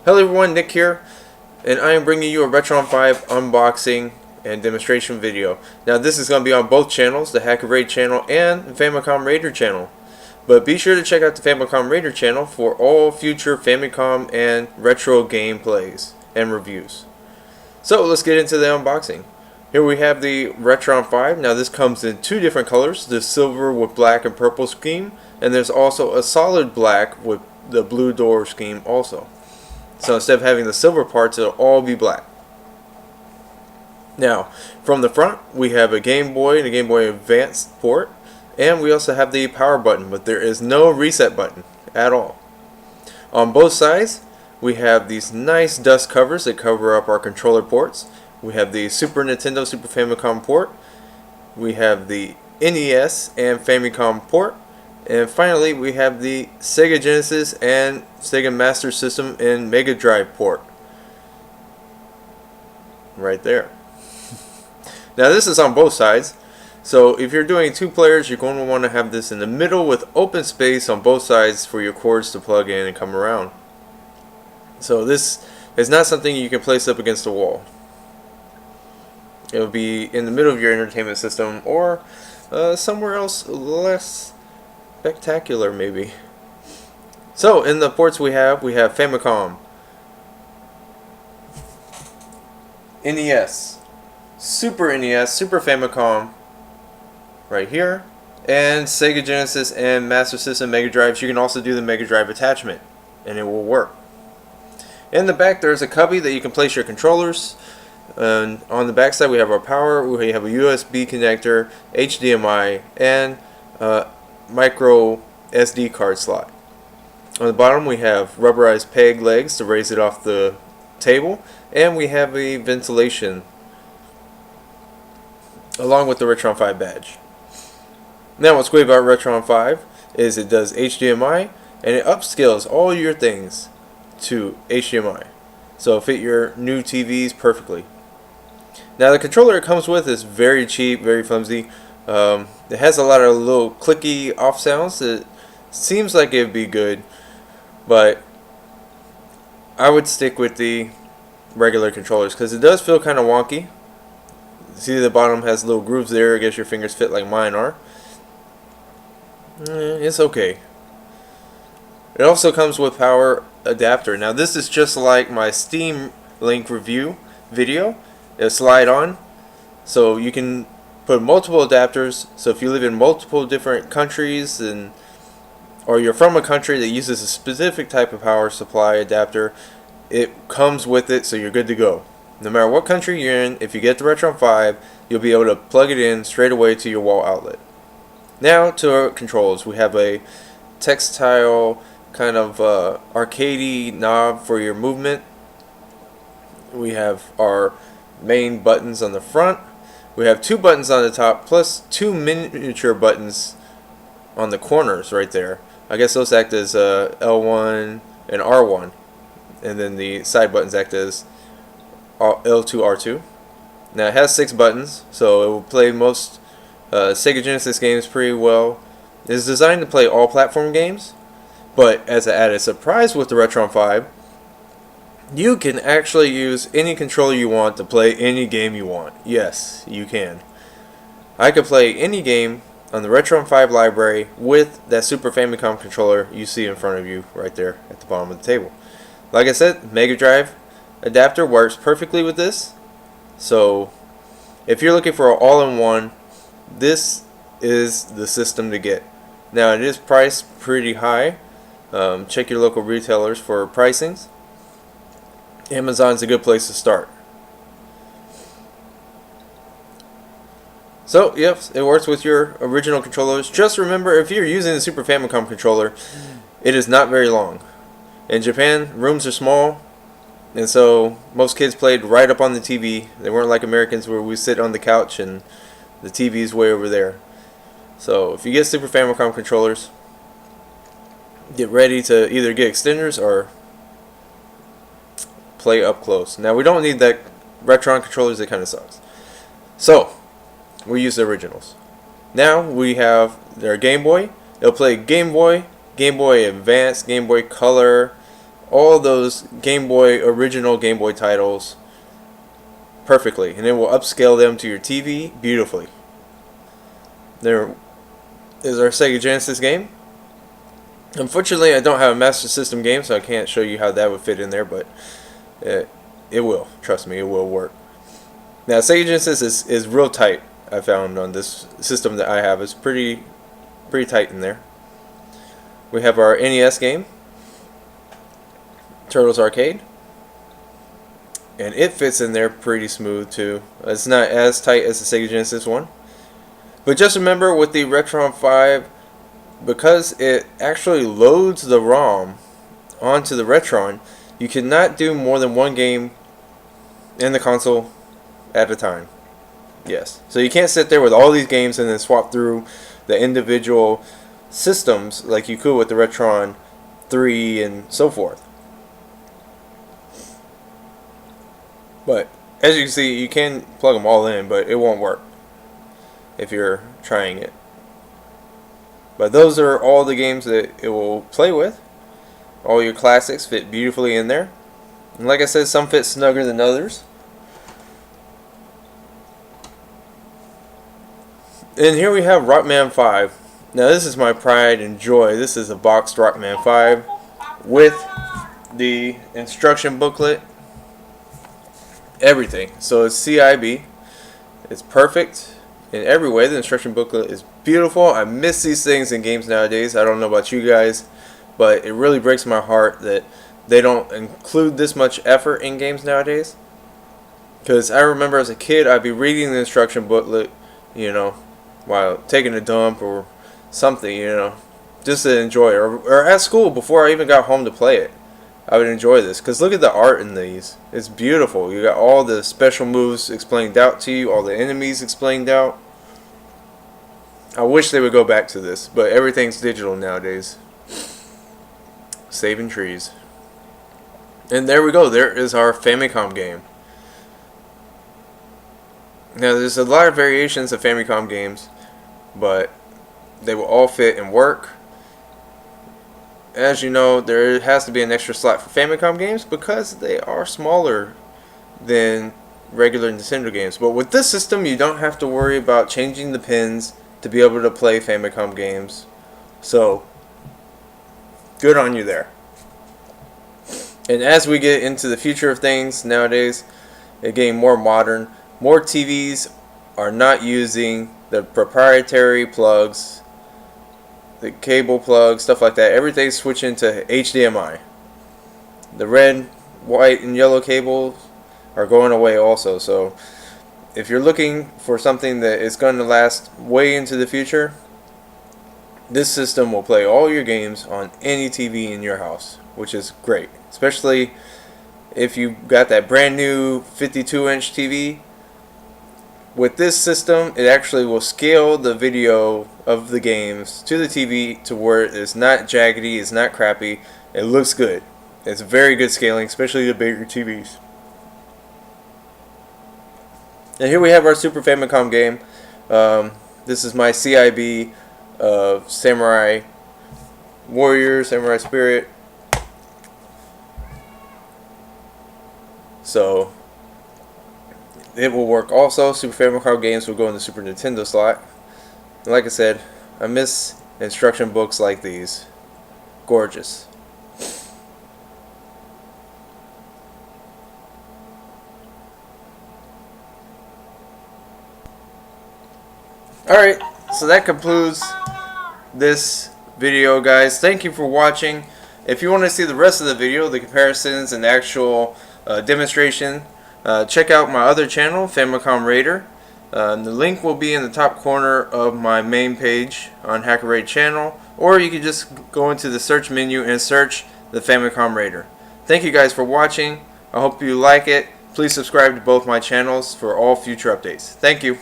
Hello everyone, Nick here, and I am bringing you a Retron 5 unboxing and demonstration video. Now this is going to be on both channels, the Hacker Raid channel and the Famicom Raider channel. But be sure to check out the Famicom Raider channel for all future Famicom and retro gameplays and reviews. So let's get into the unboxing. Here we have the Retron 5. Now this comes in two different colors, the silver with black and purple scheme, and there's also a solid black with the blue door scheme also. So instead of having the silver parts, it'll all be black. Now, from the front, we have a Game Boy and a Game Boy Advance port, and we also have the power button, but there is no reset button at all. On both sides, we have these nice dust covers that cover up our controller ports. We have the Super Nintendo, Super Famicom port. We have the NES and Famicom port. And finally, we have the Sega Genesis and Sega Master System and Mega Drive port. Right there. Now this is on both sides. So if you're doing two players, you're going to want to have this in the middle with open space on both sides for your cords to plug in and come around. So this is not something you can place up against the wall. It will be in the middle of your entertainment system or somewhere else less spectacular maybe. So in the ports we have Famicom, NES, Super NES, Super Famicom right here, and Sega Genesis and Master System Mega Drives. You can also do the Mega Drive attachment and it will work. In the back there's a cubby that you can place your controllers. And on the back side we have our power, we have a USB connector, HDMI, and micro SD card slot. On the bottom we have rubberized peg legs to raise it off the table, and we have a ventilation along with the Retron 5 badge. Now what's great about Retron 5 is it does HDMI and it upscales all your things to HDMI, so it'll fit your new TVs perfectly. Now the controller it comes with is very cheap, very flimsy. It has a lot of little clicky off sounds that seems like it'd be good, but I would stick with the regular controllers because it does feel kind of wonky. See, the bottom has little grooves there. I guess your fingers fit like mine are. It's okay. It also comes with power adapter. Now this is just like my Steam Link review video. It'll slide on, so you can put multiple adapters. So if you live in multiple different countries or you're from a country that uses a specific type of power supply adapter, it comes with it, so you're good to go. No matter what country you're in, if you get the Retron 5, you'll be able to plug it in straight away to your wall outlet. Now to our controls. We have a textile kind of arcadey knob for your movement. We have our main buttons on the front. We have two buttons on the top plus two miniature buttons on the corners right there. I guess those act as L1 and R1, and then the side buttons act as L2, R2. Now it has 6 buttons, so it will play most Sega Genesis games pretty well. It is designed to play all platform games, but as an added surprise with the Retron 5, you can actually use any controller you want to play any game you want. Yes, you can. I could play any game on the Retron 5 library with that Super Famicom controller you see in front of you right there at the bottom of the table. Like I said, Mega Drive adapter works perfectly with this. So if you're looking for an all-in-one, this is the system to get. Now it is priced pretty high. Check your local retailers for pricings. Amazon's a good place to start. So, yep, it works with your original controllers. Just remember, if you're using the Super Famicom controller, it is not very long. In Japan, rooms are small, and so most kids played right up on the TV. They weren't like Americans where we sit on the couch and the TV's way over there. So, if you get Super Famicom controllers, get ready to either get extenders or play up close. Now we don't need that Retron controllers, that kind of sucks. So we use the originals. Now we have their Game Boy. It'll play Game Boy, Game Boy Advance, Game Boy Color, all those original Game Boy titles perfectly, and it will upscale them to your TV beautifully. There is our Sega Genesis game. Unfortunately, I don't have a Master System game, so I can't show you how that would fit in there, but it will. Trust me, it will work. Now, Sega Genesis is real tight, I found, on this system that I have. It's pretty tight in there. We have our NES game, Turtles Arcade, and it fits in there pretty smooth too. It's not as tight as the Sega Genesis one, but just remember with the Retron 5, because it actually loads the ROM onto the Retron, you cannot do more than one game in the console at a time. Yes, so you can't sit there with all these games and then swap through the individual systems like you could with the Retron 3 and so forth. But as you can see, you can plug them all in, but it won't work if you're trying it. But those are all the games that it will play with. All your classics fit beautifully in there. And like I said, some fit snugger than others. And here we have Rockman 5. Now this is my pride and joy. This is a boxed Rockman 5 with the instruction booklet, everything. So it's CIB. It's perfect in every way. The instruction booklet is beautiful. I miss these things in games nowadays. I don't know about you guys, but it really breaks my heart that they don't include this much effort in games nowadays. Because I remember as a kid, I'd be reading the instruction booklet, while taking a dump or something, just to enjoy it. Or at school before I even got home to play it. I would enjoy this, because look at the art in these. It's beautiful. You got all the special moves explained out to you, all the enemies explained out. I wish they would go back to this, but everything's digital nowadays. Saving trees. And there we go. There is our Famicom game. Now there's a lot of variations of Famicom games, but they will all fit and work. As you know, there has to be an extra slot for Famicom games because they are smaller than regular Nintendo games. But with this system, you don't have to worry about changing the pins to be able to play Famicom games. So, good on you there. And as we get into the future of things nowadays, they're getting more modern. More TVs are not using the proprietary plugs, the cable plugs, stuff like that. Everything's switching to HDMI. The red, white, and yellow cables are going away also. So if you're looking for something that is going to last way into the future, this system will play all your games on any TV in your house, which is great. Especially if you got that brand new 52-inch TV. With this system, it actually will scale the video of the games to the TV to where it's not jaggedy, it's not crappy, it looks good. It's very good scaling, especially the bigger TVs. And here we have our Super Famicom game. This is my CIB of Samurai Warrior, Samurai Spirit. So it will work also. Super Famicom games will go in the Super Nintendo slot. And like I said, I miss instruction books like these. Gorgeous. Alright, so that concludes this video, guys. Thank you for watching. If you want to see the rest of the video, the comparisons and the actual demonstration, check out my other channel, Famicom Raider. The link will be in the top corner of my main page on Hacker Raid channel, or you can just go into the search menu and search the Famicom Raider. Thank you guys for watching. I hope you like it. Please subscribe to both my channels for all future updates. Thank you.